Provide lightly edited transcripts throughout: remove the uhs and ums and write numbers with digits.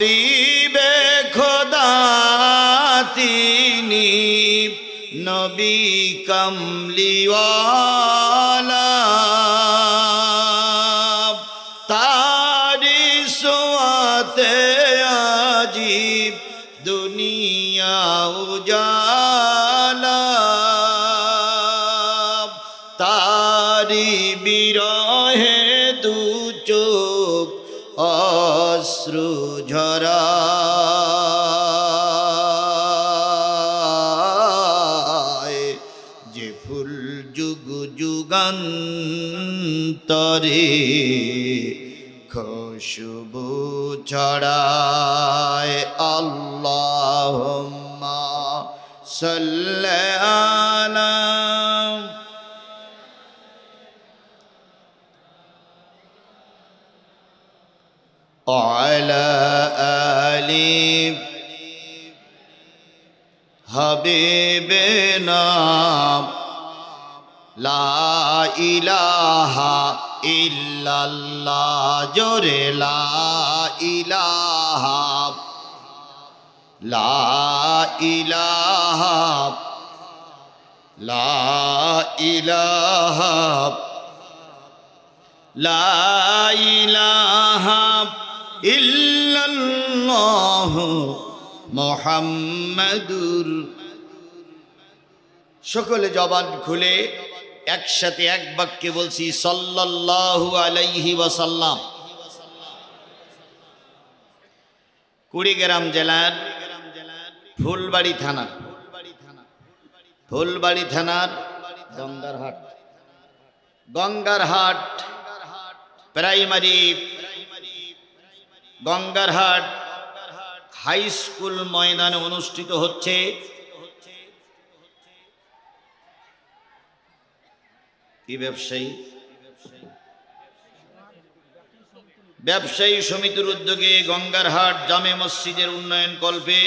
হাবিবে খোদা তিনি নবী কমলিওয়ালা তারি সোয়াতে আজীব দুনিয়া উজালা তারি বিরহে দু চোখ অশ্রু ঝরায় যে ফুল যুগ যুগান্তরে খুশবু ছড়ায়। আল্লাহুম্মা সাল্লি আলা وعلى آل حبيبنا لا إله إلا الله جور لا إله لا إله لا إله لا إله ইল্লাল্লাহু মুহাম্মাদুর। সকলে জবান খুলে একসাথে এক বাক্যে বলছি সাল্লাল্লাহু আলাইহি ওয়াসাল্লাম। কুড়িগ্রাম জেলার ফুলবাড়ি থানার গঙ্গারহাট প্রাইমারি গঙ্গারহাট হাই স্কুল ময়দানে অনুষ্ঠিত হচ্ছে কি ব্যবসায়ী সমিতির উদ্যোগে গঙ্গারহাট জামে মসজিদের উন্নয়ন কল্পে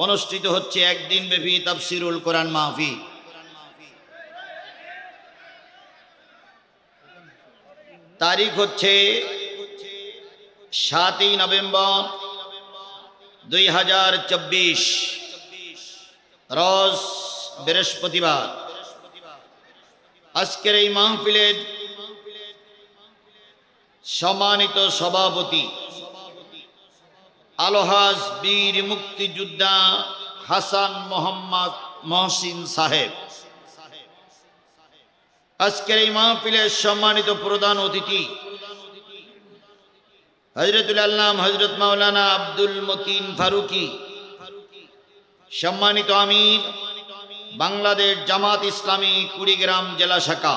অনুষ্ঠিত হচ্ছে একদিন ব্যাপী তাফসিরুল কোরআন মাহফিল। তারিখ হচ্ছে 7ই নভেম্বর 2024 রোজ বৃহস্পতিবার। আজকের এই মাহফিলের সম্মানিত সভাপতি আলহাজ বীর মুক্তিযোদ্ধা হাসান মোহাম্মদ মহসিন সাহেব। আজকের এই মাহফিলের সম্মানিত প্রধান অতিথি হযরতুল আল্লাম হযরত মাওলানা আব্দুল মতিন ফারুকি, সম্মানিত আমির বাংলাদেশ জামাত ইসলামী কুড়িগ্রাম জেলা শাখা।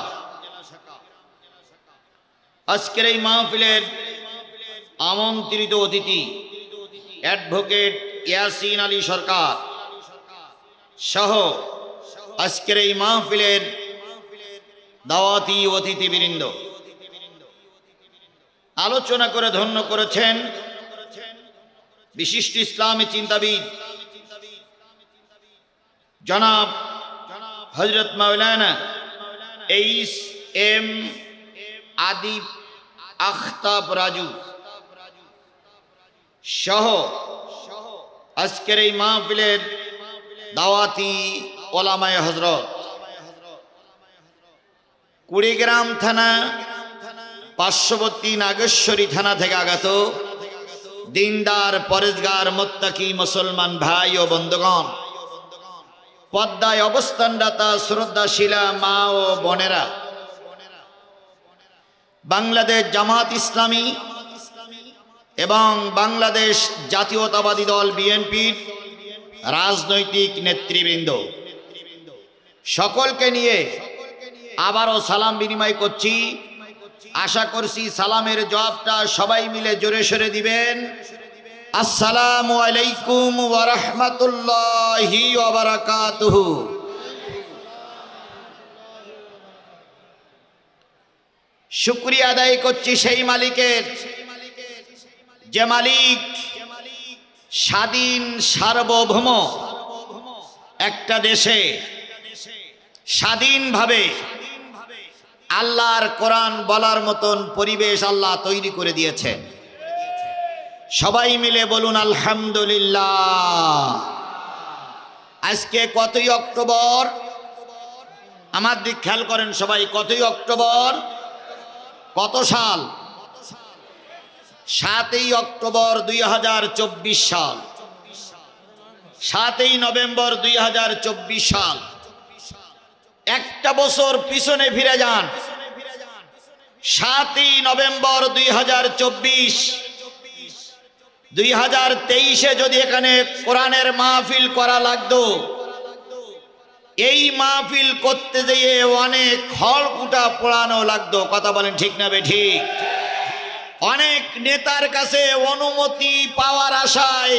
আজকের এই মাহফিলের আমন্ত্রিত অতিথি অ্যাডভোকেট ইয়াসিন আলী সরকার সহ আজকের এই মাহফিলের দাওয়াতি অতিথিবৃন্দ। আলোচনা করে ধন্য করেছেন বিশিষ্ট ইসলামী চিন্তাবিদ জনাব হযরত মাওলানা এইচ এম আদিব আখতাব রাজু সহ আজকের এই মাহফিলের দাওয়াতি ওলামায়ে হযরত। কুড়িগ্রাম থানা পার্শ্ববর্তী নাগেশ্বরী থানা থেকে আগত দিনদার পরেজগার মুত্তাকি মুসলমান ভাই ও বন্ধুগণ, পদ্মায় অবস্থানরতা শ্রদ্ধাশীলা মা ও বোনেরা, বাংলাদেশ জামাত ইসলামী এবং বাংলাদেশ জাতীয়তাবাদী দল বিএনপির রাজনৈতিক নেতৃবৃন্দ, সকলকে নিয়ে আবারও সালাম বিনিময় করছি। আশা করছি সালামের জবাবটা সবাই মিলে জোরে সোরে দিবেন। আসসালামু আলাইকুম ওয়া রাহমাতুল্লাহি ওয়া বারাকাতুহু। শুকরিয়া আদায় করছি সেই মালিকের, যে মালিক স্বাধীন সার্বভৌম একটা দেশে স্বাধীনভাবে আল্লাহর কোরআন বলার মতন পরিবেশ আল্লাহ তৈরি করে দিয়েছেন। সবাই মিলে বলুন আলহামদুলিল্লাহ। আজকে কতই অক্টোবর? আমার দিক খেয়াল করেন সবাই, কতই অক্টোবর? কত সাল? 7ই অক্টোবর 2024 সাল, 7ই নভেম্বর 2024 সাল। একটা বছর পিছনে ফিরে যান, 7ই নভেম্বর 2024। 2023-এ যদি এখানে কোরআনের মাহফিল করা লাগতো, এই মাহফিল করতে যেয়ে অনেক খড়কুটা পোড়ানো লাগতো। কথা বলেন ঠিক না বেঠিক? অনেক নেতার কাছে অনুমতি পাওয়ার আশায়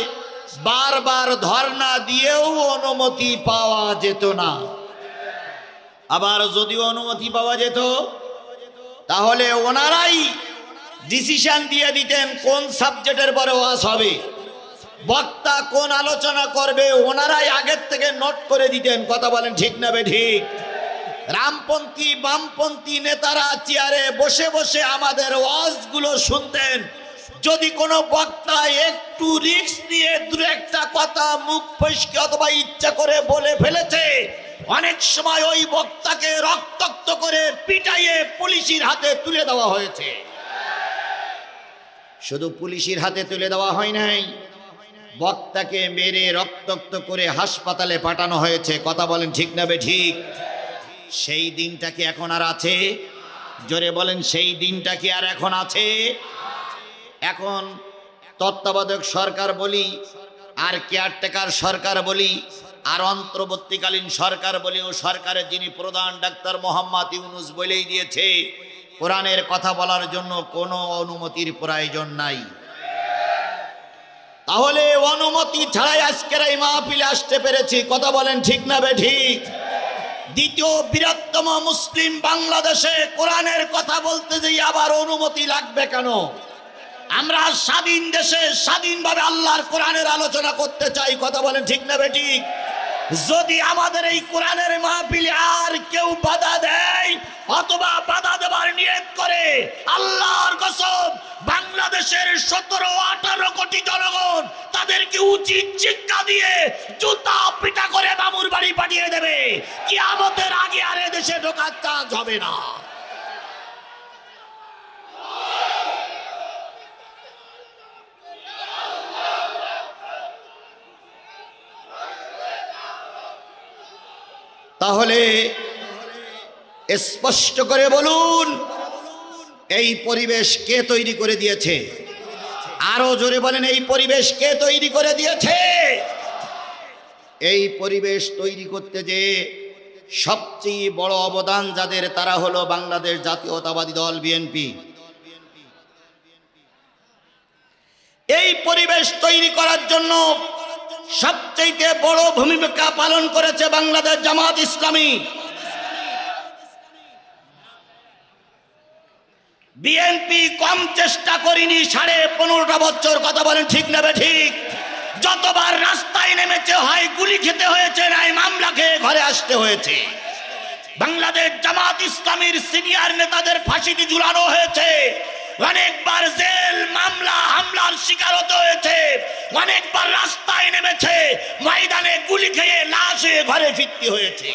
বারবার ধর্ণা দিয়েও অনুমতি পাওয়া যেত না। আবার যদিও অনুমতি পাওয়া যেত, তাহলে ওনারাই ডিসিশন দিয়ে দিতেন কোন সাবজেক্টের পরে ওয়াজ হবে, বক্তা কোন আলোচনা করবে, ওনারাই আগের থেকে নোট করে দিতেন। কথা বলেন ঠিক না বেঠিক? রামপন্থী বামপন্থী নেতারা চেয়ারে বসে বসে আমাদের ওয়াজগুলো শুনতেন। যদি কোনো বক্তা একটু রিস্ক নিয়ে দু একটা কথা মুখ ফসকে অথবা ইচ্ছা করে বলে ফেলেছে, অনেক সময় ওই বক্তাকে রক্তাক্ত করে পিটাইয়ে পুলিশের হাতে তুলে দেওয়া হয়েছে। শুধু পুলিশের হাতে তুলে দেওয়া হয় নাই, বক্তাকে মেরে রক্তাক্ত করে হাসপাতালে পাঠানো হয়েছে। কথা বলেন ঠিক না বেঠিক? সেই দিনটা কি এখন আর আছে? জোরে বলেন, সেই দিনটা কি আর এখন আছে? এখন তত্ত্বাবধায়ক সরকার বলি, আর কেয়ারটেকার সরকার বলি, আর অন্তর্বর্তীকালীন সরকার বলি, ও সরকারের যিনি প্রধান ডাক্তার মোহাম্মদ ইউনূস বলেই দিয়েছে, কোরআনের কথা বলার জন্য কোনো অনুমতির প্রয়োজন নাই। তাহলে অনুমতি ছাড়াই আজকের এই মাহফিলে আসতে পেরেছি। কথা বলেন ঠিক না বেঠিক? দ্বিতীয় বৃহত্তম মুসলিম বাংলাদেশে কোরআনের কথা বলতে যেই আবার অনুমতি লাগবে কেন? আমরা স্বাধীন দেশে স্বাধীনভাবে আল্লাহর কোরআনের আলোচনা করতে চাই। কথা বলেন ঠিক না বেঠিক? যদি আমাদের এই কোরআনের মাহফিলে আর কেউ বাধা দেয় অথবা বাধা দেবার নিয়ত করে, আল্লাহর কসম বাংলাদেশের 17-18 কোটি জনগণ তাদেরকে উচিত শিক্ষা দিয়ে জুতা পিটা করে মামুর বাড়ি পাঠিয়ে দেবে। কিয়ামতের আগে আর দেশে ঢোকার চান্স হবে না। তাহলে স্পষ্ট করে বলুন, এই পরিবেশ কে তৈরি করে দিয়েছে? আরো জোরে বলেন, এই পরিবেশ কে তৈরি করে দিয়েছে? এই পরিবেশ তৈরি করতে যে সবচেয়ে বড় অবদান যাদের, তারা হলো বাংলাদেশ জাতীয়তাবাদী দল বিএনপি। এই পরিবেশ তৈরি করার জন্য সবচেয়ে বড় ভূমিকা পালন করেছে বাংলাদেশ জামাত ইসলামী। বিএনপি কম চেষ্টা করেনি 15.5 বছর। কথা বলেন ঠিক না বেঠিক? যতবার রাস্তায় নেমেছে, হয় গুলি খেতে হয়েছে, নাই মামলা খেয়ে ঘরে আসতে হয়েছে। বাংলাদেশ জামাত ইসলামীর সিনিয়র নেতাদের ফাঁসিতে ঝুলানো হয়েছে, অনেকবার জেল মামলা হামলার শিকার হতে হয়েছে, অনেকবার রাস্তায় নেমেছে, ময়দানে গুলি খেয়ে লাশ হয়ে ঘরে ফিরতে হয়েছে।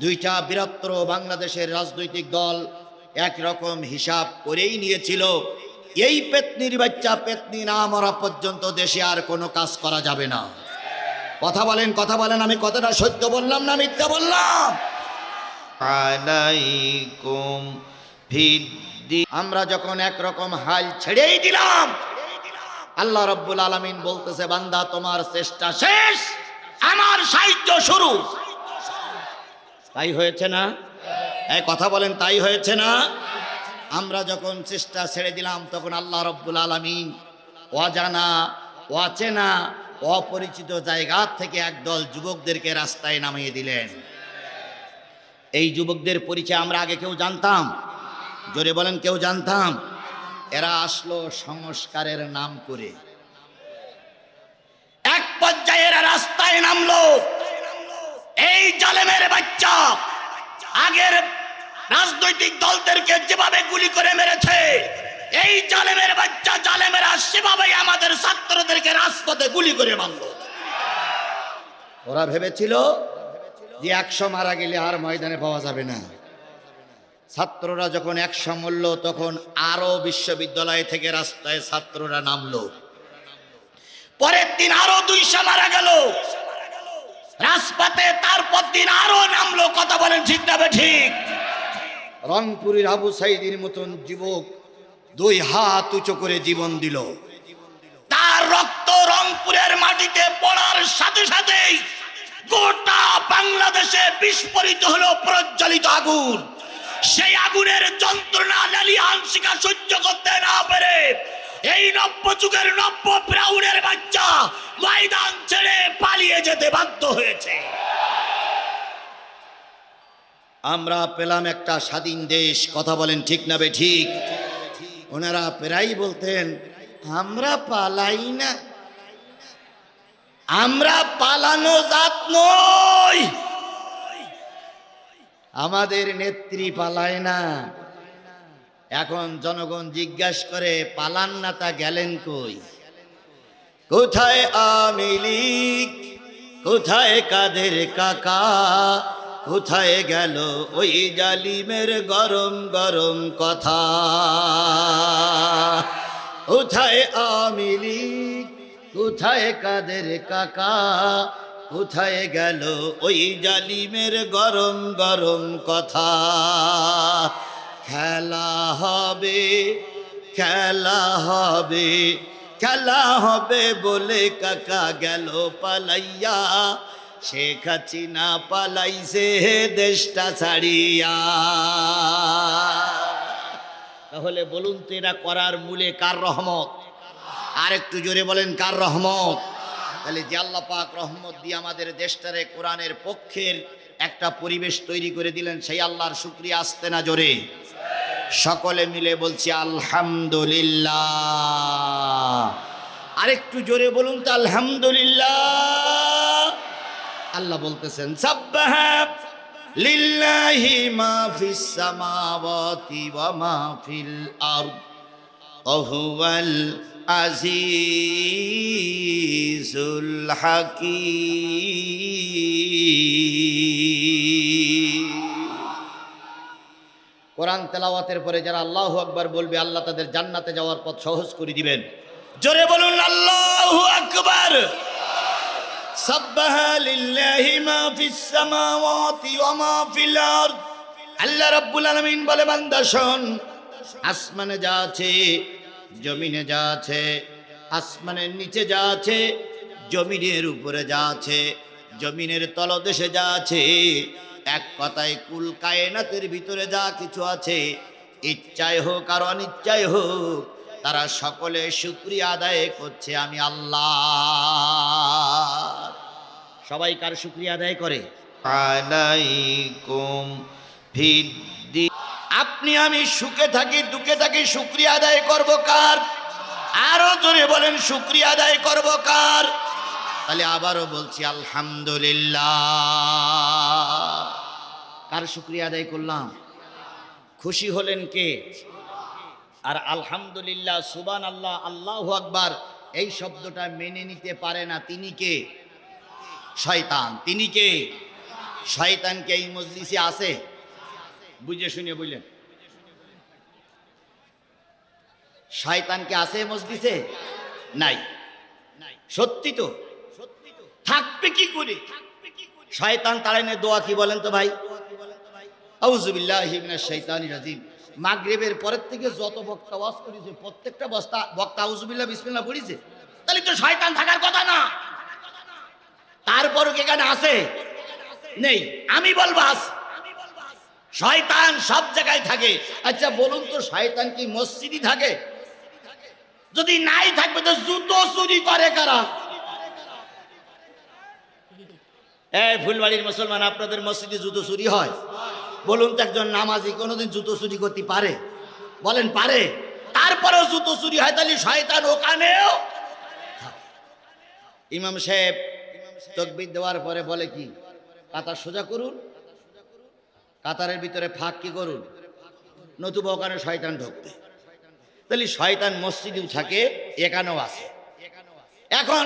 দুইটা বৃহত্তর বাংলাদেশের রাজনৈতিক দল একরকম হিসাব করেই নিয়েছিল, এই পেতনির বাচ্চা পেতনি না মরা পর্যন্ত দেশে আর কোনো কাজ করা যাবে না। কথা বলেন, কথা বলেন, আমি কথাটা সত্য বললাম না মিথ্যা বললাম? আলাইকুম ফিদ্দি। আমরা যখন একরকম হাল ছেড়েই দিলাম, আল্লাহ রাব্বুল আলামিন বলতেছে, বান্দা তোমার চেষ্টা শেষ, আমার সাহায্য শুরু। তাই হয়েছে না? এই কথা বলেন, তাই হয়েছে না? আমরা যখন চেষ্টা ছেড়ে দিলাম, তখন আল্লাহ রাব্বুল আলামিন অজানা, অচেনা, অপরিচিত জায়গা থেকে একদল যুবকদেরকে রাস্তায় নামিয়ে দিলেন। এই যুবকদের পরিচয় আমরা আগে কেউ জানতাম? জোরে বলেন, কেউ জানতাম? এরা আসলো সংস্কারের নাম করে। এক পর্যায়ে এরা রাস্তায় নামলো। এই জালেমের বাচ্চা আগের রাজনৈতিক দলদেরকে যেভাবে গুলি করে মেরেছে, এই জালেমের বাচ্চা জালেমেরা সেভাবে আমাদের ছাত্রদেরকে রাজপথে গুলি করে মারলো। ওরা ভেবেছিল যে 100 মারা গেলে আর ময়দানে পাওয়া যাবে না। ছাত্ররা যখন 100 মরল তখন আরো বিশ্ববিদ্যালয় থেকে রাস্তায় ছাত্ররা নামলো। পরের দিন আরো 200 মারা গেল রাজপথে, তারপর দিন আরো নামলো। কথা বলেন ঠিক না ঠিক? রংপুরের আবু সাইদের মতন যুবক 2 হাত উঁচু করে জীবন দিল। তার রক্ত রংপুরের মাটিতে পড়ার সাথে সাথেই গোটা বাংলাদেশে বিস্ফোরিত হলো প্রজ্বলিত আগুন। সেই আগুনের যন্ত্রণা লালি হানসিকা সহ্য করতে না পেরে এই নব্য যুগের নব্য ফিরাউনের বাচ্চা ময়দান ছেড়ে পালিয়ে যেতে বাধ্য হয়েছে। আমরা পেলাম একটা স্বাধীন দেশ। কথা বলেন ঠিক না বে ঠিক? ওনারা প্রায়ই বলতেন আমরা পালাই না, আমরা পালানো জাত নই। আমাদের নেত্রী পালায় না। এখন জনগণ জিজ্ঞাসা করে পালান না তা গেলেন কই? কোথায় আওয়ামী লীগ, কোথায় কাদের কাকা, কোথায় গেল ওই জালিমের গরম গরম কথা? কোথায় আওয়ামী লীগ, কোথায় কাদের কাকা, কোথায় গেল ওই জালিমের গরম গরম কথা? খেলা হবে, খেলা হবে, খেলা হবে বলে কাকা গেল পালাইয়া, শেখ হাসিনা পালাইছে দেশটা ছাড়িয়া। তাহলে বলুন তো এটা করার মূলে কার রহমত? আর একটু জোরে বলেন কার রহমত? তাহলে যে আল্লাহ পাক রহমত দিয়ে আমাদের দেশটারে কোরআনের পক্ষের একটা পরিবেশ তৈরি করে দিলেন, সেই আল্লাহর শুকরিয়া আসতে না জোরে? সকলে মিলে বলছি আলহামদুলিল্লাহ। আরেকটু জোরে বলুন তো আলহামদুলিল্লাহ। আল্লাহ বলতেছেন সাব্বাহা লিল্লাহি মা ফিস সামাওয়াতি ওয়া মা ফিল আরদ ওয়া হুয়াল আজিজুল হাকীম। কোরআন তেলাওয়াতের পরে যারা আল্লাহু আকবার বলবে আল্লাহ তাদের জান্নাতে যাওয়ার পথ সহজ করে দিবেন। জোরে বলুন আল্লাহু আকবার। সাব্বাহা লিল্লাহি মা ফিস সামাওয়াতি ওয়া মা ফিল আরদ। আল্লাহ রাব্বুল আলামিন বলে বান্দা শোন, আসমানে যা আছে, জমিনে যা আছে, আসমানের নিচে যা আছে, জমিনের উপরে যা আছে, জমিনের তলদেশে যা আছে, এক কথায় কুল কায়নাতের ভিতরে যা কিছু আছে, ইচ্ছায় হোক আর অনিচ্ছায় হোক, তারা সকলে শুকরিয়া আদায় করছে আমি আল্লাহ। সবাই কার শুকরিয়া আদায় করে? আলাইকুম ভিদ্দি। আপনি আমি সুখে থাকি দুঃখে থাকি, শুকরিয়া আদায় করব কার? আরো জোরে বলেন শুকরিয়া আদায় করব কার? তাহলে আবারও বলছি আলহামদুলিল্লাহ। কার শুকরিয়া আদায় করলাম? খুশি হলেন কে? আর আলহামদুলিল্লাহ, সুবহানাল্লাহ, আল্লাহু আকবার এই শব্দটা মেনে নিতে পারে না তিনি কে? শয়তান। তিনি কে? শয়তান কে এই মজলিসে আছে? বুঝে শুনে বললেন, শয়তানকে আছে মজলিসে? নাই। সত্যি তো, থাকবে কি করে? শয়তান তাড়াইনে দোয়া কি বলেন তো ভাই? আউযু বিল্লাহি মিনাশ শাইতানির রাজিম। মাগরিবের পরের থেকে যত বক্তা ওয়াজ করেছে প্রত্যেকটা বক্তা আউযু বিল্লাহ বিসমিল্লাহ পড়িছে। তাহলে তো শয়তান থাকার কথা না। তারপরও এখানে আছে? নেই। আমি বলবো আছে। শয়তান সব জায়গায় থাকে। আচ্ছা বলুন তো, শয়তান কি মসজিদে থাকে? যদি নাই থাকবে তো জুতো চুরি করে কারা? এই ফুলবাড়ির মুসলমান, আপনাদের মসজিদে জুতো চুরি হয়? বলুন তো একজন নামাজি কোনোদিন জুতো চুরি করতে পারে? বলেন পারে? তারপরেও জুতো চুরি হয়, তাহলে শয়তান ওখানেও। ইমাম সাহেব তাকবীর দেওয়ার পরে বলে কি? কাতার সোজা করুন। কাতারের ভিতরে ফাঁক কি করুন? নতুবা ওখানে শয়তান ঢুকবে। তাহলে শয়তান মসজিদেও থাকে, এখানেও আছে। এখন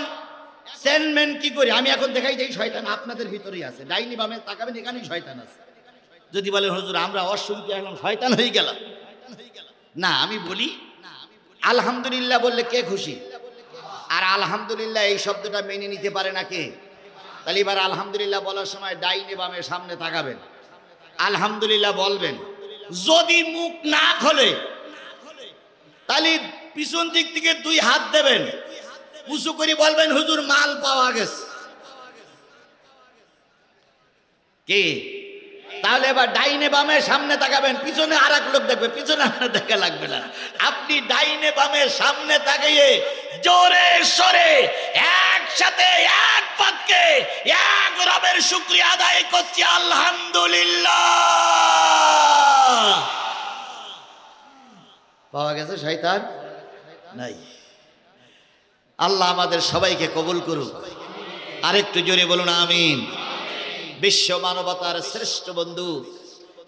চেনমেন কি করি? আমি এখন দেখাই যাই শয়তান আপনাদের ভিতরেই আছে, ডাইনি বামে তাকাবেন, এখানেই শয়তান আছে। যদি বলে হুজুর আমরা অসুবিধা এখন শয়তান হয়ে গেলাম, না, আমি বলি আলহামদুলিল্লাহ বললে কে খুশি? আর আলহামদুলিল্লাহ এই শব্দটা মেনে নিতে পারে না কে? তাহলে এবার আলহামদুলিল্লাহ বলার সময় ডাইনে বামে সামনে তাকাবেন, আলহামদুলিল্লাহ বলবেন। যদি মুখ না খোলে তাহলে পিছন দিক থেকে 2 হাত দেবেন, উঁচু করে বলবেন হুজুর মাল পাওয়া গেছে। কে? তাহলে এবার ডাইনে বামে সামনে তাকাবেন, পিছনে আর এক লোক দেখবে, পিছনে আর দেখা লাগবে না। আপনি ডাইনে বামে সামনে তাকিয়ে জোরে সরে একসাথে এক বাক্যে এক রবের শুকরিয়া আদায় করছি, আলহামদুলিল্লাহ। পাওয়া গেছে শয়তান নাই। আল্লাহ আমাদের সবাইকে কবুল করুক। আরেকটু জোরে বলুন আমিন। বিশ্ব মানবতার শ্রেষ্ঠ বন্ধু,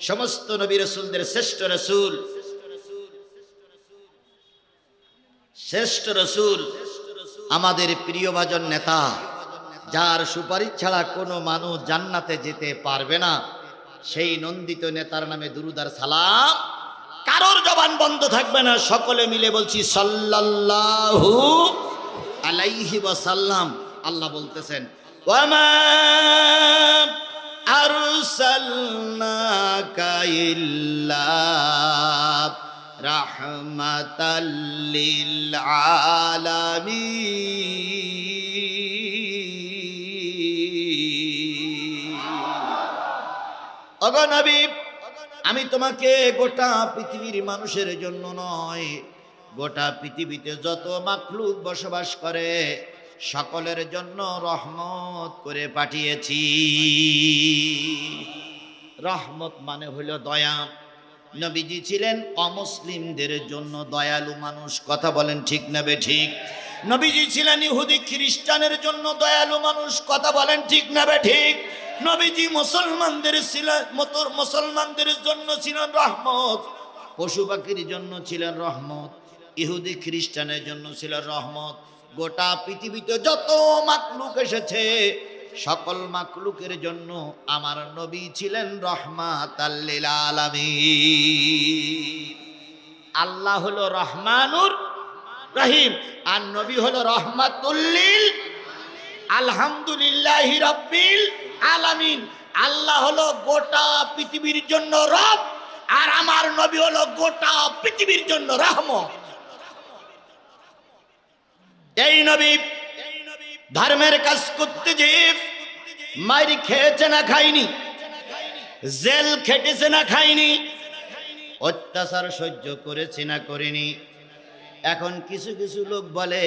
সমস্ত নবী রাসূলদের শ্রেষ্ঠ রাসূল, শ্রেষ্ঠ রাসূল, আমাদের প্রিয়ভাজন নেতা, যার সুপারিশ ছাড়া কোনো মানুষ জান্নাতে যেতে পারবে না, সেই নন্দিত নেতার নামে দুরূদ আর সালাম, কারোর জবান বন্ধ থাকবে না, সকলে মিলে বলছি সাল্লাল্লাহু আলাইহি ওয়াসাল্লাম। আল্লাহ বলতেছেন ওয়ামা আরসালনাকা ইল্লা রাহমাতাল লিল আলামিন। ওগো নবী, আমি তোমাকে গোটা পৃথিবীর মানুষের জন্য নয়, গোটা পৃথিবীতে যত মাখলুক বসবাস করে সকলের জন্য রহমত করে পাঠিয়েছি। রহমত মানে হলো দয়া। নবীজি ছিলেন অমুসলিমদের জন্য দয়ালু মানুষ, কথা বলেন ঠিক না বেঠিক? নবীজি ছিলেন ইহুদি খ্রিস্টানের জন্য দয়ালু মানুষ, কথা বলেন ঠিক না বেঠিক? নবীজি মুসলমানদের জন্য ছিলেন রহমত, পশু পাখির জন্য ছিলেন রহমত, ইহুদি খ্রিস্টানের জন্য ছিলেন রহমত। গোটা পৃথিবীতে যত মাকলুক এসেছে সকল মাকলুকের জন্য আমার নবী ছিলেন রাহমাতাল লিল আলামিন। আল্লাহ হলো রহমানুর রহিম আর নবী হলো রহমাতুল লিল। আলহামদুলিল্লাহি রাব্বিল আলামিন। আল্লাহ হলো গোটা পৃথিবীর জন্য রব, আর আমার নবী হলো গোটা পৃথিবীর জন্য রহমত। এই নবী ধর্মের কাজ করতে যে মাইর খেয়েছে না খায়নি, জেল খেটেছে না খায়নি, অত্যাচার সহ্য করেছে না করেনি। এখন কিছু কিছু লোক বলে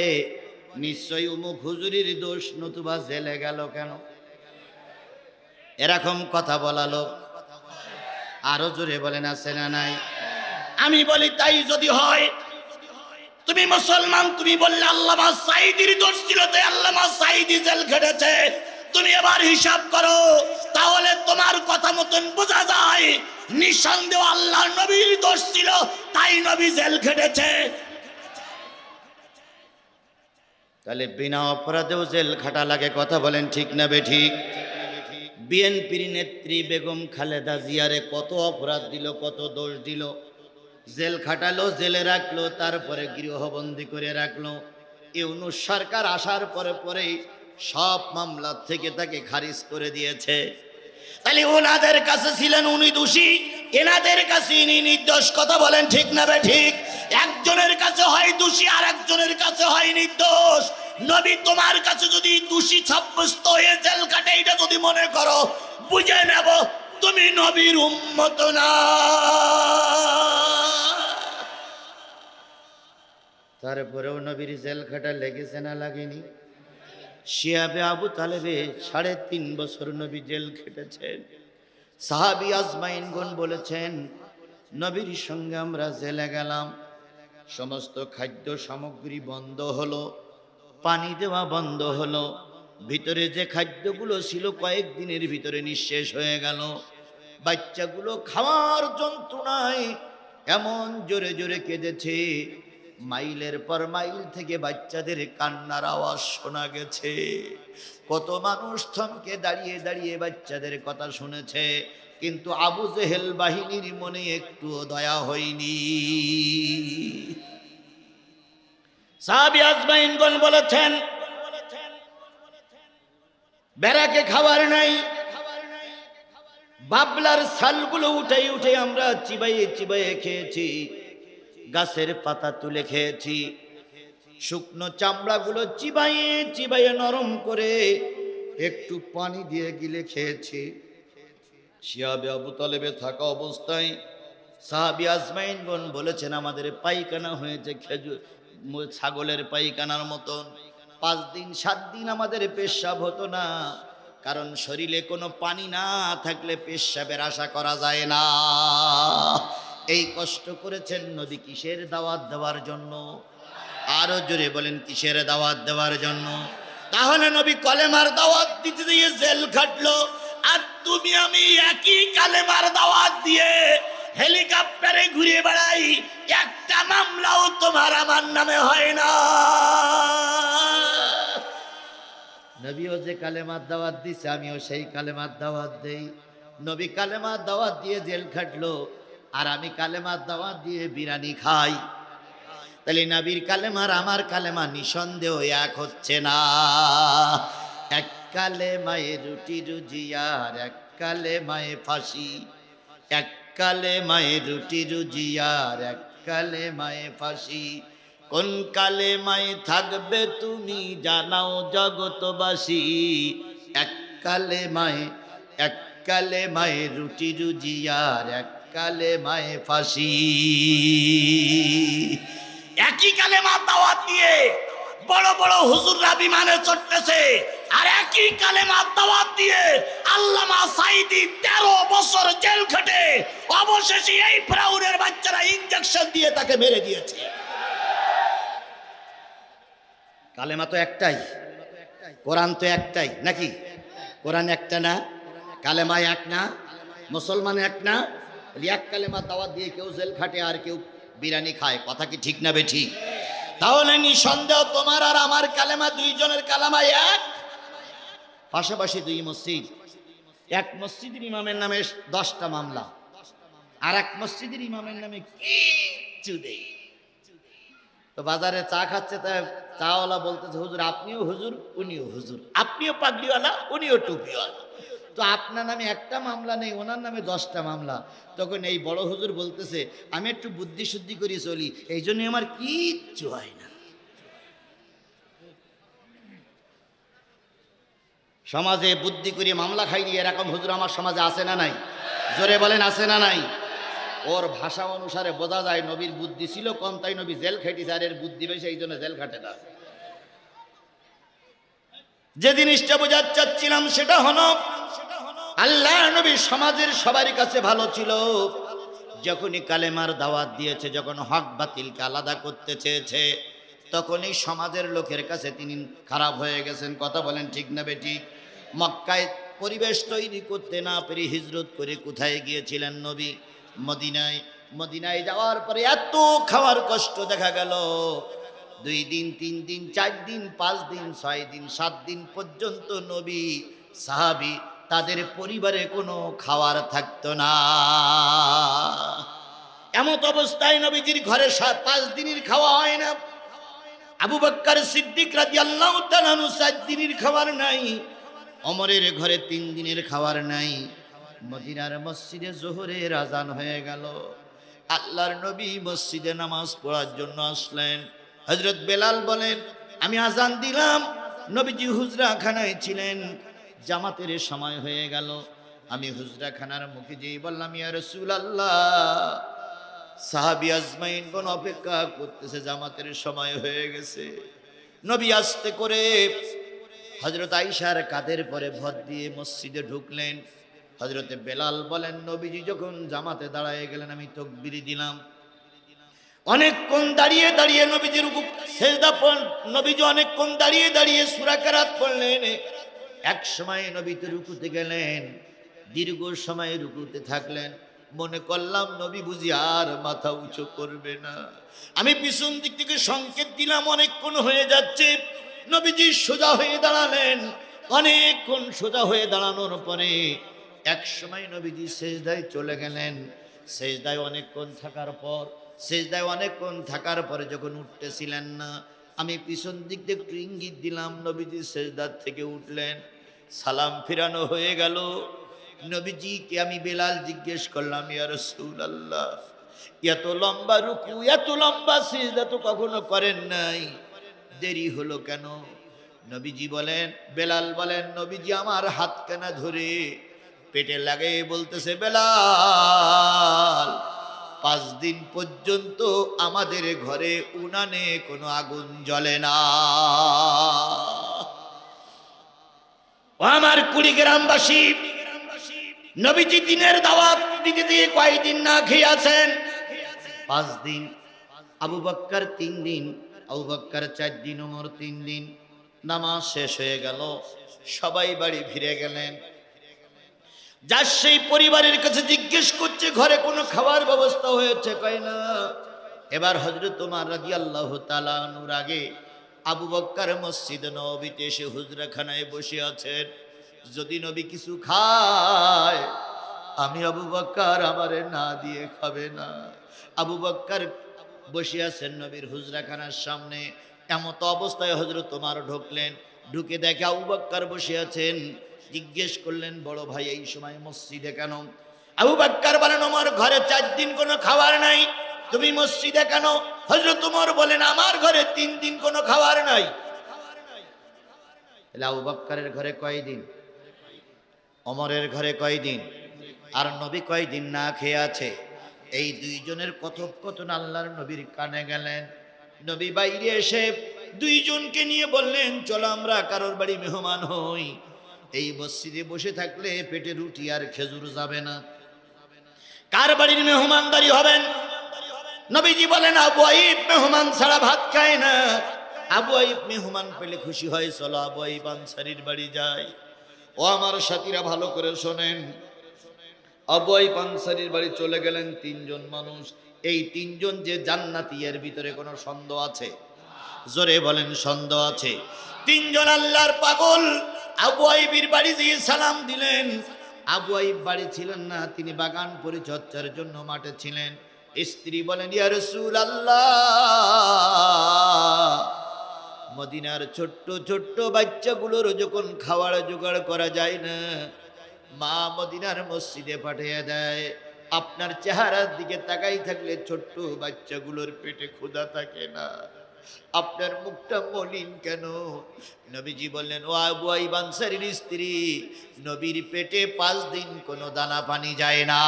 নিশ্চয়ই অমুক হুজুরির দোষ, নতুবা জেলে গেল কেন? এরকম কথা বলা লোক আরো জোরে বলেন আছে না নাই? আমি বলি তাই যদি হয়, তুমি মুসলমান, তুমি বললে আল্লামা সাঈদীর দোষ ছিল তাই আল্লামা সাঈদী জেল খেটেছে, তুমি এবার হিসাব করো, তাহলে তোমার কথা মতন বোঝা যায় নিঃসন্দেহ আল্লাহর নবীর দোষ ছিল তাই নবী জেল খেটেছে। তাহলে বিনা অপরাধেও জেল খাটা লাগে, কথা বলেন ঠিক না বেঠিক? বিএনপির নেত্রী বেগম খালেদা জিয়ারে কত অপরাধ দিল, কত দোষ দিল, জেল খাটালো, জেলে রাখলো, তারপরে গৃহবন্দী করে রাখলো। ইউনূস সরকার আসার পরে পরেই সব মামলা থেকে তাকে খারিজ করে দিয়েছে। তাহলে ওনাদের কাছে ছিলেন উনি দোষী, এনাদের কাছে ইনি নির্দোষ, কথা বলেন ঠিক না বেঠিক? একজনের কাছে হয় দোষী আর একজনের কাছে হয় নির্দোষ। নবী তোমার কাছে যদি দোষী সাব্যস্ত হয়ে জেল কাটে, এটা যদি মনে করো, বুঝে নেব তুমি নবীর উম্মত না। তারপরেও নবীর জেল খাটা লেগেছে না লাগেনি? শিয়াবে আবু তালেবে 3.5 বছর নবী জেল খেটেছেন। সাহাবী আজমাইনগণ বলেছেন নবীর সঙ্গে আমরা জেলে গেলাম, সমস্ত খাদ্য সামগ্রী বন্ধ হলো, পানি দেওয়া বন্ধ হলো, ভিতরে যে খাদ্যগুলো ছিল কয়েকদিনের ভিতরে নিঃশেষ হয়ে গেল। বাচ্চাগুলো খাওয়ার যন্ত্রণায় এমন জোরে জোরে কেঁদেছে, মাইলের পর মাইল থেকে বাচ্চাদের কান্নার আওয়াজ শোনা গেছে। কত মানুষ থমকে দাঁড়িয়ে দাঁড়িয়ে বাচ্চাদের কথা শুনেছে, কিন্তু আবু জেহেল বাহিনীর মনে একটুও দয়া হয়নি। সাহাবী আজমাইনগণ বলেছেন, বেড়াকে খাবার নাই, বাবলার ছালগুলো উঠে উঠে আমরা চিবাইয়ে চিবাইয়ে খেয়েছি, গাছের পাতা তুলে খেয়েছি, শুকনো চামড়াগুলো চিবাইয়ে চিবাইয়ে নরম করে একটু পানি দিয়ে গিলে খেয়েছি। শিয়াবে আবু তালেবে থাকা অবস্থায় সাহাবী আজমাইনগণ বলেছেন, আমাদের পায়খানা হয়েছে খেজুর ছাগলের পায়খানার মতন। 5 দিন 7 দিন আমাদের পেশাব হতো না, কারণ শরীরে কোনো পানি না থাকলে পেশাবের আশা করা যায় না। এই কষ্ট করেছেন নবী কিসের দাওয়াত দেওয়ার জন্য? আরো জোরে বলেন, কিসের দাওয়াত দেওয়ার জন্য? তাহলে নবী কলেমার দাওয়াত দিতে দিয়ে জেল খাটলো, আর তুমি আমি একই কালেমার দাওয়াত দিয়ে হেলিকপ্টারে ঘুরে বেড়াই, একটা মামলাও তোমার আমার নামে হয় না। নবীও যে কালেমার দাওয়াত দিছে, আমিও সেই কালেমার দাওয়াত দেই। নবী কালেমার দাওয়াত দিয়ে জেল খাটলো, আর আমি কালেমার দাওয়াত দিয়ে বিরিয়ানি খাই। তাহলে নবীর কালেমার আমার কালেমা নিঃসন্দেহ এক হচ্ছে না। এক কালেমায়ে রুটি রুজিয়ার, এক কালেমায়ে ফাঁসি, এক কালেমায়ে রুটি রুজিয়ার, এক কালেমায়ে ফাঁসি। কোন কালেমায়ে থাকবে তুমি জানাও জগতবাসী। এক কালেমায়ে, এক কালেমায়ে রুটি রুজিয়ার, এক কালেমায়ে ফাঁসি। একই কালেমার দাওয়াত দিয়ে বড় বড় হুজুররা বিমানে চড়তেছে, আর একই কালেমার দাওয়াত দিয়ে আল্লামা সাঈদী 13 বছর জেল খেটে অবশেষে এই ফ্রাউনের বাচ্চারা ইনজেকশন দিয়ে তাকে মেরে দিয়েছে। কালেমা তো একটাই, কোরআন তো একটাই নাকি? কোরআন একটা না, কালেমা এক না, মুসলমান এক না? এক কালেমার দাওয়াত দিয়ে কেউ জেল খাটে আর কেউ বিরিয়ানি খায়, কথা কি ঠিক না বেঠিক? তাহলে নিঃসন্দেহ তোমার আর আমার কালেমা, দুইজনের কালেমা এক। পাশাপাশি 2 মসজিদ, এক মসজিদের ইমামের নামে 10টা মামলা, আর এক মসজিদের ইমামের নামে কিচ্ছু নেই। তো বাজারে চা খাচ্ছে, তা চাওয়ালা বলতেছে, হুজুর আপনিও হুজুর, উনিও হুজুর, আপনিও পাগড়িওয়ালা, উনিও টুপিওয়ালা, তো আপনার নামে একটা মামলা নেই, ওনার নামে 10টা মামলা। তখন এই বড় হুজুর বলতেছে, আমি একটু বুদ্ধি শুদ্ধি করে চলি, এই জন্য আমার কিচ্ছু হয় না। সমাজে বুদ্ধি করে মামলা খাইনি এরকম হুজুর আমার সমাজে আছে না নাই? জোরে বলেন, আছে না নাই? ওর ভাষা অনুসারে বোঝা যায় নবীর বুদ্ধি ছিল কম, তাই নবী জেল খাটিছে, আর এর বুদ্ধি বেশি, এই জন্য জেল খাটে না। যে জিনিসটা বোঝাতে চাচ্ছিলাম সেটা হলো, আল্লাহ নবী সমাজের সবারই কাছে ভালো ছিল। যখনই কালেমার দাওয়াত দিয়েছে, যখন হক বাতিলকে আলাদা করতে চেয়েছে, তখনই সমাজের লোকের কাছে তিনি খারাপ হয়ে গেছেন। কথা বলেন ঠিক না বেঠিক? মক্কায় পরিবেশ তৈরি করতে না পেরে হিজরত করে কোথায় গিয়েছিলেন নবী? মদিনায়। মদিনায় যাওয়ার পরে এত খাওয়ার কষ্ট দেখা গেল, 2 দিন 3 দিন 4 দিন 5 দিন 6 দিন 7 দিন পর্যন্ত নবী সাহাবী তাদের পরিবারে কোনো খাবার থাকতো না। এমত অবস্থায় নবীজির ঘরে 5 দিনের খাওয়া হয় না। আবু বকর সিদ্দিক রাদিয়াল্লাহু তাআলা 7 দিনের খাবার নাই। ওমরের ঘরে 3 দিনের খাবার নাই। মদিনার মসজিদে জোহরের আজান হয়ে গেল। আল্লাহর নবী মসজিদে নামাজ পড়ার জন্য আসলেন। হযরত বেলাল বলেন, আমি আজান দিলাম, নবীজি হুজরাখানায় ছিলেন, জামাতের সময় হয়ে গেল। আমি হুজরাখানার মুখে যেই বললাম, ইয়া রাসূলুল্লাহ, সাহাবী আজমাইনগণ অপেক্ষা করতেছে, জামাতের সময় হয়ে গেছে। নবী আস্তে করে হযরত আয়েশার কাঁধের পরে ভর দিয়ে মসজিদে ঢুকলেন। হযরতে বেলাল বলেন, নবীজি যখন জামাতে দাঁড়ায় গেলেন, আমি তাকবীর দিলাম। অনেকক্ষণ দাঁড়িয়ে দাঁড়িয়ে নবীজির রুকু সিজদা নবীজি অনেকক্ষণ দাঁড়িয়ে দাঁড়িয়ে সূরা কিরাত পড়লেন। এক সময় নবী তো রুকুতে গেলেন, দীর্ঘ সময় রুকুতে থাকলেন। মনে করলাম নবী বুঝি আর মাথা উঁচু করবে না। আমি পিছন দিক থেকে সংকেত দিলাম অনেকক্ষণ হয়ে যাচ্ছে। নবীজি সোজা হয়ে দাঁড়ালেন। অনেকক্ষণ সোজা হয়ে দাঁড়ানোর পরে এক সময় নবীজি সেজদায় চলে গেলেন। সেজদায় অনেকক্ষণ থাকার পরে যখন উঠতেছিলেন না, আমি পিছন দিক দিয়ে একটু ইঙ্গিত দিলাম। নবীজি সেজদার থেকে উঠলেন, সালাম ফিরানো হয়ে গেল। নবীজিকে আমি বেলাল জিজ্ঞেস করলাম, ইয়া রাসূলুল্লাহ, এত লম্বা রুকু এত লম্বা সিজদা তো কখনো করেন নাই, দেরি হলো কেন? নবীজি বলেন, বেলাল বলেন, নবীজি আমার হাতখানা ধরে পেটে লাগে বলতেছে, বেলাল 5 দিন পর্যন্ত আমাদের ঘরে উনানে কোনো আগুন জ্বলে না। ও আমার কুড়িগ্রামবাসী, নবীজি দিনের দাওয়াত দিতে দিয়ে কয়দিন না খেয়ে আছেন? 5 দিন। আবু বকর 3 দিন, আবু বকর 4 দিন, ওমর 3 দিন। নামাজ শেষ হয়ে গেল, সবাই বাড়ি ফিরে গেলেন। যার সেই পরিবারের কাছে জিজ্ঞেস করছে ঘরে কোনো খাবার ব্যবস্থা হয়েছে, কয় না। এবার হযরত ওমর রাদিয়াল্লাহু তাআলা আনহুর আগে আবু বকর মসজিদ নববীতে এসে হুজরাখানায় বসে আছেন। যদি নবী কিছু খায়, আমি আবু বকর আমারে না দিয়ে খাবে না। আবু বকর বসে আছেন নবীর হুজরাখানার সামনে। এমত অবস্থায় হযরত ওমর ঢুকলেন। ঢুকে দেখে আবু বকর বসে আছেন। জিজ্ঞেস করলেন, বড় ভাই এই সময় মসজিদে কেন? আবু বকর বলেন, ওমর ঘরে 4 দিন কোনো খাবার নাই, তুমি মসজিদে কেন? হযরত ওমর বলেন, আমার ঘরে 3 দিন কোনো খাবার নাই। তাহলে আবু বকরের ঘরে কয়দিন? ওমরের ঘরে কয়দিন? আর নবী কয়দিন না খেয়ে আছে? এই দুইজনের কথোপকথন আল্লাহর নবীর কানে গেলেন। নবী বাইরে এসে দুইজনকে নিয়ে বললেন, চলো আমরা কারোর বাড়ি মেহমান হই। এই মসজিদে বসে থাকলে পেটে রুটি আর খেজুর যাবে না। কার বাড়ির মেহমানদারি হবেন? নবীজি বলেন, আবু আইব মেহমান ছাড়া ভাত খায় না। আবু আইব মেহমান পেলে খুশি হয়, চলো আবু আইব আনসারীর বাড়ি যাই। ও আমার সাথীরা ভালো করে শোনেন, আবু আইব আনসারীর বাড়ি চলে গেলেন 3 জন মানুষ। এই 3 জন যে জান্নাতি, এর ভিতরে কোনো সন্দেহ আছে? জোরে বলেন, সন্দেহ আছে? 3 জন আল্লাহর পাগল আবু আইবের বাড়ি গিয়ে সালাম দিলেন। আবু আইব বাড়ি ছিলেন না, তিনি বাগান পরিচর্যার জন্য মাঠে ছিলেন। স্ত্রী বলেন, ইয়া রাসূলুল্লাহ, মদিনার ছোট্ট ছোট্ট বাচ্চাগুলোর যখন খাবার জোগাড় করা যায় না, মা মদিনার মসজিদে পাঠিয়ে দেয়। আপনার চেহারার দিকে তাকাই থাকলে ছোট্ট বাচ্চাগুলোর পেটে ক্ষুধা থাকে না, আপনার মুখটা মলিন কেন? নবীজি বললেন, ও আবু আইব আনসারীর স্ত্রী, নবীর পেটে 5 দিন কোনো দানা পানি যায় না।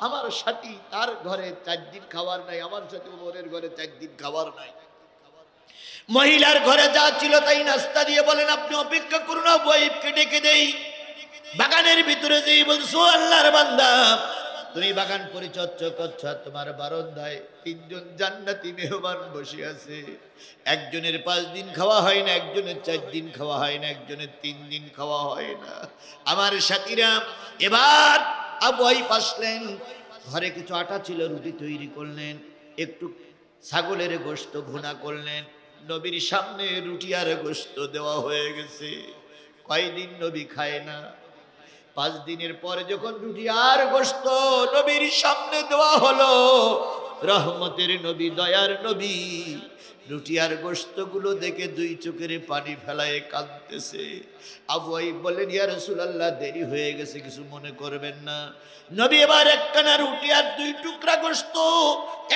আমার সাথী, তার ঘরে 4 দিন খাবার নাই, আমার সাথে ওমরের ঘরে 4 দিন খাবার নাই। মহিলার ঘরে যা ছিল তাই নাস্তা দিয়ে বলেন, আপনি অপেক্ষা করুন, আবু আইবকে ডেকে দেই। বাগানের ভিতরে যেই বলছো, আল্লাহর বান্দা, তুমি বাগান পরিচর্যা করছ, তোমার বারান্দায় 3 জন জান্নাতি মেহমান বসে আছে। একজনের 5 দিন খাওয়া হয় না, একজনের 4 দিন খাওয়া হয় না, একজনের 3 দিন খাওয়া হয় না। আমার সাথীরা, এবার আবু আইব আসলেন। ঘরে কিছু আটা ছিল, রুটি তৈরি করলেন, একটু ছাগলের গোশত ভুনা করলেন। নবীর সামনে রুটি আর গোশত দেওয়া হয়ে গেছে। কয়দিন নবী খায় না? 5 দিনের পরে যখন রুটি আর গোশত নবীর সামনে দেওয়া হলো, রহমতের নবী, দয়ার নবী রুটি আর গোশতগুলো দেখে 2 চোখের পানি ফেলায় কাঁদতেছে। আবু আইব বলেন, ইয়া রাসূলুল্লাহ, দেরি হয়ে গেছে, কিছু মনে করবেন না। নবী এবার একখানা রুটি আর 2 টুকরা গোশত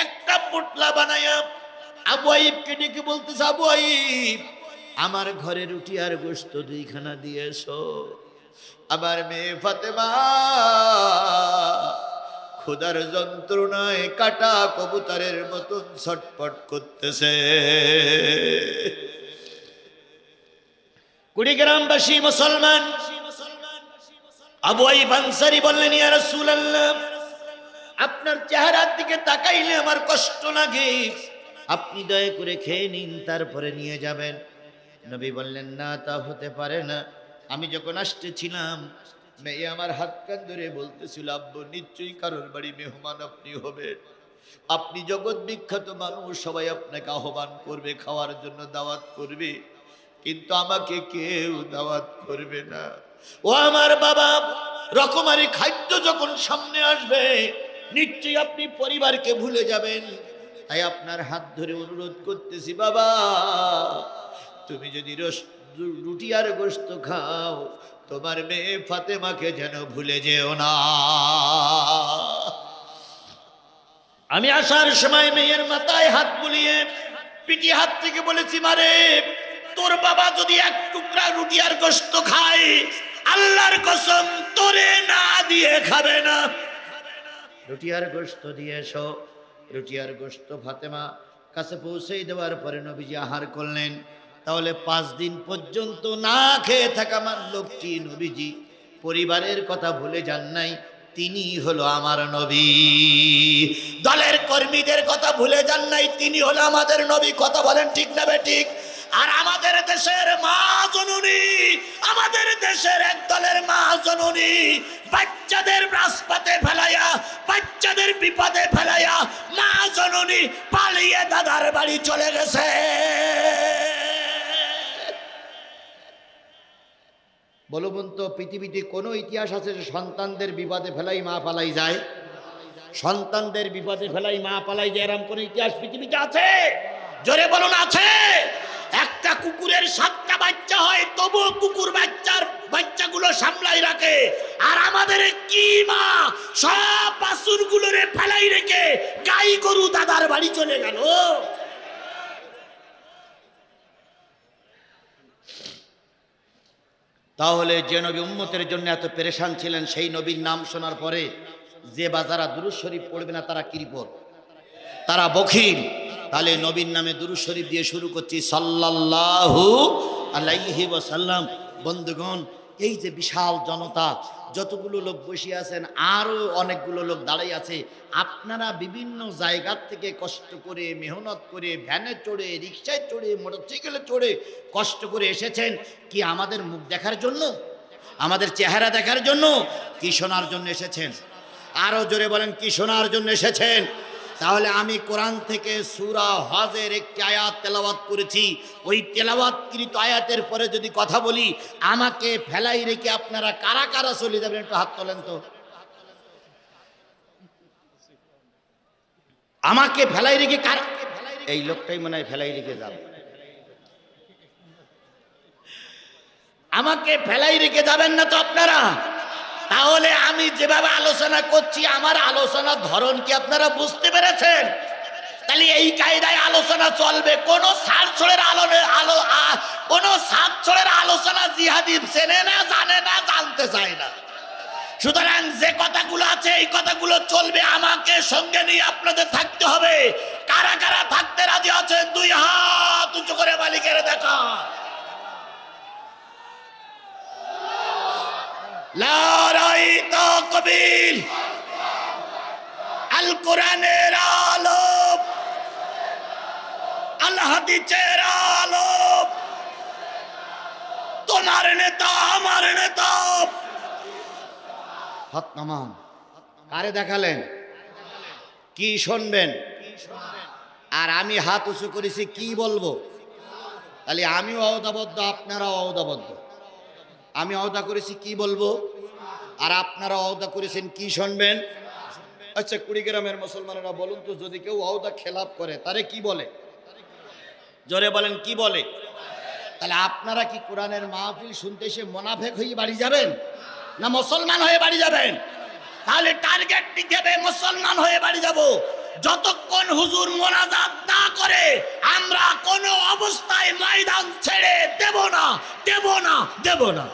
একটা পোটলা বানায়া আবু আইবকে ডেকে বলতেছে, আবু আইব, আমার ঘরে রুটি আর গোশত 2খানা দিয়ে এসো। আমার মেয়ে ফাতেমা ক্ষুধার যন্ত্রণায় কাটা কবুতরের মতন ছটফট করতেছে। কুড়িগ্রামবাসী মুসলমান, আবু আইব আনসারী বললেন, ইয়া রাসূলুল্লাহ, আপনার চেহারার দিকে তাকাইলে আমার কষ্ট লাগে, আপনি দয়া করে খেয়ে নিন, তারপরে নিয়ে যাবেন। নবী বললেন, না, তা হতে পারে না। আমি যখন আসতেছিলাম মেয়ে আমার হাত কান ধরে বলতেছিল, আব্বু নিশ্চয়ই কারোর বাড়ি মেহমান আপনি হবেন, আপনি জগৎ বিখ্যাত মানুষ, সবাই আপনাকে আহ্বান করবে, খাওয়ার জন্য দাওয়াত করবে, কিন্তু আমাকে কেউ দাওয়াত করবে না। ও আমার বাবা, রকমারি খাদ্য যখন সামনে আসবে নিশ্চয়ই আপনি পরিবারকে ভুলে যাবেন। তাই আপনার হাত ধরে অনুরোধ করতেছি, বাবা তুমি যদি রুটি আর গোশত খাও, তোমার মেয়ে ফাতেমাকে যেন ভুলে যেও না। আমি আসার সময় মেয়ের মাথায় হাত বুলিয়ে পিঠে হাত থেকে বলেছি, মারে তোর বাবা যদি এক টুকরা রুটি আর গোশত খায়, আল্লাহর কসম তোরে না দিয়ে খাবে না। রুটি আর গোশত দিয়ে এসো। রুটি আর গোশত ফাতেমা কাছে পৌঁছে দেওয়ার পরে নবীজি আহার করলেন। তাহলে 5 দিন পর্যন্ত না খেয়ে থাকা আমার লোকটি নবীজি পরিবারের কথা ভুলে যান নাই। তিনি হলো আমার নবী। দলের কর্মীদের কথা ভুলে যান নাই, তিনি হলো আমাদের নবী। কথা বলেন ঠিক না বেঠিক? আর আমাদের দেশের মা জননী, আমাদের দেশের এক দলের মা জননী বাচ্চাদের রাজপথে ফেলাইয়া, বাচ্চাদের বিপদে ফেলাইয়া মা জননী পালিয়ে দাদার বাড়ি চলে গেছে। বলুন তো, পৃথিবীতে কোনো ইতিহাস আছে যে সন্তানদের বিপদে ফেলাই মা পালাই যায়? সন্তানদের বিপদে ফেলাই মা পালাই যায় এরকম কোন ইতিহাস পৃথিবীতে আছে? জোরে বলুন, আছে? একটা কুকুরের 7টা বাচ্চা হয়, তবুও কুকুর বাচ্চাগুলো সামলাই রাখে। আর আমাদের কি মা সব বাছুরগুলোরে ফেলাই রেখে গাই গরু দাদার বাড়ি চলে গেল। তাহলে যে নবী উম্মতের জন্য এত পেরেশান ছিলেন, সেই নবীর নাম শোনার পরে যে বা যারা দুরূদ শরীফ পড়বে না তারা কিরপর, তারা বখিল। তাহলে নবীর নামে দুরূদ শরীফ দিয়ে শুরু করছি, সাল্লাল্লাহু আলাইহি ওয়াসাল্লাম। বন্ধুগণ, এই যে বিশাল জনতা, যতগুলো লোক বসে আছেন, আরও অনেকগুলো লোক দাঁড়িয়ে আছে, আপনারা বিভিন্ন জায়গার থেকে কষ্ট করে, মেহনত করে, ভ্যানে চড়ে, রিক্সায় চড়ে, মোটরসাইকেলে চড়ে কষ্ট করে এসেছেন কি আমাদের মুখ দেখার জন্য, আমাদের চেহারা দেখার জন্য, কি শোনার জন্য এসেছেন? আরো জোরে বলেন, কি শোনার জন্য এসেছেন? তাহলে আমি কোরআন থেকে সূরা হজের একটি আয়াত তেলাওয়াত করেছি। ওই তেলাওয়াতকৃত আয়াতের পরে যদি কথা বলি, আমাকে ফেলাই রেখে আপনারা কারা কারা চলে যাবেন একটু হাত তোলেন তো। আমাকে ফেলাই রেখে কারা? এই লোকটাই মনে হয় ফেলাই রেখে যাবে। আমাকে ফেলাই রেখে যাবেন না তো আপনারা? তাহলে আমি যেভাবে আলোচনা করছি, আমার আলোচনার ধরন কি আপনারা বুঝতে পেরেছেন? তাহলে এই কায়দায় আলোচনা চলবে। কোন ছাড়ছড়ের আলোচনা জিহাদি চেনে না, জানে না, জানতে চায় না। সুতরাং যে কথাগুলো আছে এই কথাগুলো চলবে। আমাকে সঙ্গে নিয়ে আপনাদের থাকতে হবে। কারা কারা থাকতে রাজি আছেন? 2 হাত উঁচু করে মালিকের দেখা। নারায়ে তাকবীর। আল কোরআনের আলো, আল হাদিসের আলো, তোমার নেতা আমার নেতা। হাত নামান। কারে দেখালেন? কি শুনবেন? আর আমি হাত উঁচু করেছি, কি বলবো? তাহলে আমিও অওদাবদ্ধ, আপনারাও অওদাবদ্ধ। আমি অওদা করেছি কি বলবো, আর আপনারা অওদা করেছেন কি শুনবেন। আচ্ছা, কুড়িগ্রামের মুসলমানেরা বলুন তো, যদি কেউ অওদা খেলাপ করে তারে কি বলে? জোরে বলেন, কি বলে? তাহলে আপনারা কি কোরআনের মাহফিল শুনতে এসে মোনাফেক হয়ে বাড়ি যাবেন, না মুসলমান হয়ে বাড়ি যাবেন? তাহলে টার্গেট নিতে হবে, মুসলমান হয়ে বাড়ি যাব। যতক্ষণ হুজুর মোনাজাত না করে আমরা কোনো অবস্থায় ময়দান ছেড়ে দেব না, দেব না, দেব না।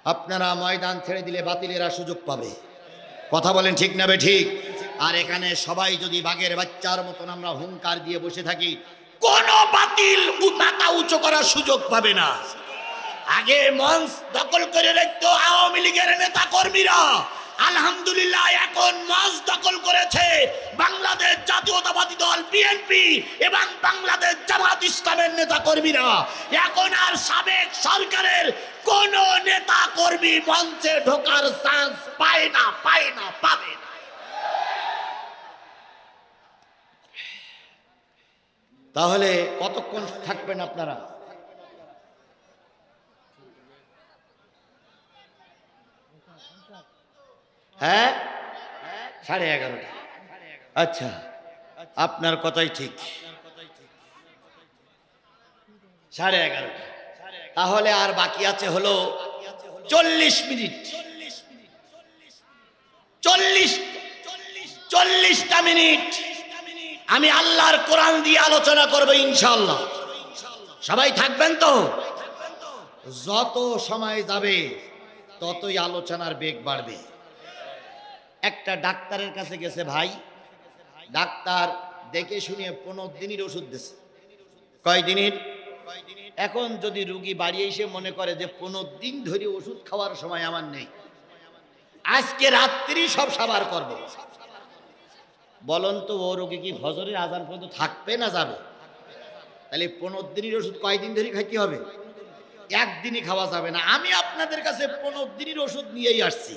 আপনারা ময়দান ছেড়ে দিলে বাতিলেরা সুযোগ পাবে। কথা বলেন ঠিক না বেঠিক? আর এখানে সবাই যদি বাঘের বাচ্চার মতন আমরা হুঙ্কার দিয়ে বসে থাকি, কোন বাতিল মাথা উঁচু করার সুযোগ পাবে না। আগে মঞ্চ দখল করে রাখতো আওয়ামী লীগের নেতা কর্মীরা, আলহামদুলিল্লাহ এখন মঞ্চ দখল করেছে বাংলাদেশ জাতীয়তাবাদী দল বিএনপি এবং বাংলাদেশ জামাত ইসলামের নেতা কর্মীরা। এখন আর সাবেক সরকারের কোন নেতা কর্মী মঞ্চে ঢোকার চান্স পায় না, পাবে না। তাহলে কতক্ষণ থাকবেন আপনারা? হ্যাঁ, 11:30। আচ্ছা, আপনার কথাই ঠিক, 11:30। তাহলে আর বাকি আছে হলো 40 মিনিট। 40টা মিনিট আমি আল্লাহর কোরআন দিয়ে আলোচনা করব ইনশাআল্লাহ। সবাই থাকবেন তো? যত সময় যাবে ততই আলোচনার বেগ বাড়বে। একটা ডাক্তারের কাছে গেছে ভাই, ডাক্তার দেখে শুনে 15 দিনের ওষুধ দিয়েছে। কয় দিনের? এখন যদি রুগী বাড়ি এসে মনে করে যে 15 দিন ধরে ওষুধ খাওয়ার সময় আমার নেই, আজকে রাত্রি সব সাবার করব, বলুন তো ও রোগী কি ফজরের আজান পর্যন্ত থাকবে না যাবে? তাহলে 15 দিনের ওষুধ কয়দিন ধরে খাইতে হবে? একদিনই খাওয়া যাবে না। আমি আপনাদের কাছে 15 দিনের ওষুধ নিয়েই আসছি,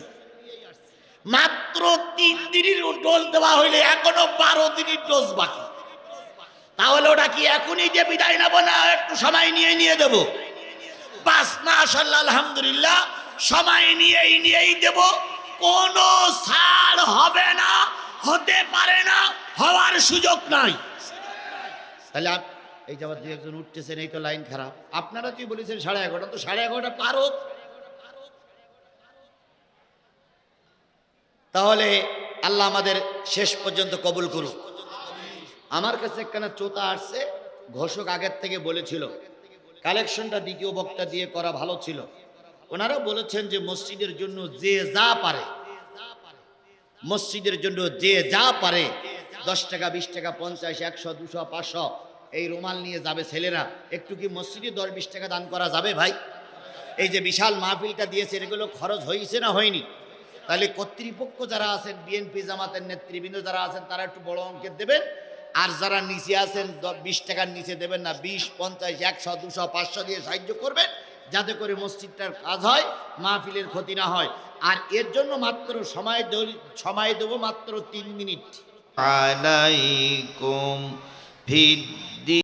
মাত্র 3 দিনের ডোজ দেওয়া হইলে এখনো 12 দিনের ডোজ বাকি। তাহলে ওটা কি এখনই যে বিদায় নেবো না একটু সময় নিয়ে দেবো? বাস মাশাআল্লাহ আলহামদুলিল্লাহ, সময় নিয়েই দেব। কোনো ছাড় হবে না, হতে পারে না, হওয়ার সুযোগ নাই। তাহলে এই যাবার 2-1 উঠতেছেন, এই তো লাইন খারাপ। আপনারা তুই বলেছেন 11:30, তো 11:30 পার হোক। তাহলে আল্লাহ আমাদের শেষ পর্যন্ত কবুল করুক। আমার কাছে একখানা চোতা আসছে, ঘোষক আগের থেকে বলেছিল কালেকশনটা দ্বিতীয় বক্তা দিয়ে করা ভালো ছিল। ওনারা বলেছেন যে মসজিদের জন্য যে যা পারে, মসজিদের জন্য যে যা পারে 10 টাকা, 20 টাকা, 50, 100, 200, 500 এই রুমাল নিয়ে যাবে ছেলেরা। একটু কি মসজিদে 10-20 টাকা দান করা যাবে ভাই? এই যে বিশাল মাহফিলটা দিয়েছে, এগুলো খরচ হয়েছে না হয়নি? তাহলে কর্তৃপক্ষ যারা আছেন, বিএনপি জামাতের নেতৃবৃন্দ যারা আছেন, তারা একটু বড় অঙ্কের দেবেন। আর যারা নিচে আছেন 20 টাকার নিচে দেবেন না, 20, 50, 100, 200, 500 দিয়ে সাহায্য করবেন, যাতে করে মসজিদটার কাজ হয়, মাহফিলের ক্ষতি না হয়। আর এর জন্য মাত্র সময় দেবো মাত্র 3 মিনিট। আলাইকুম ফিদ্দি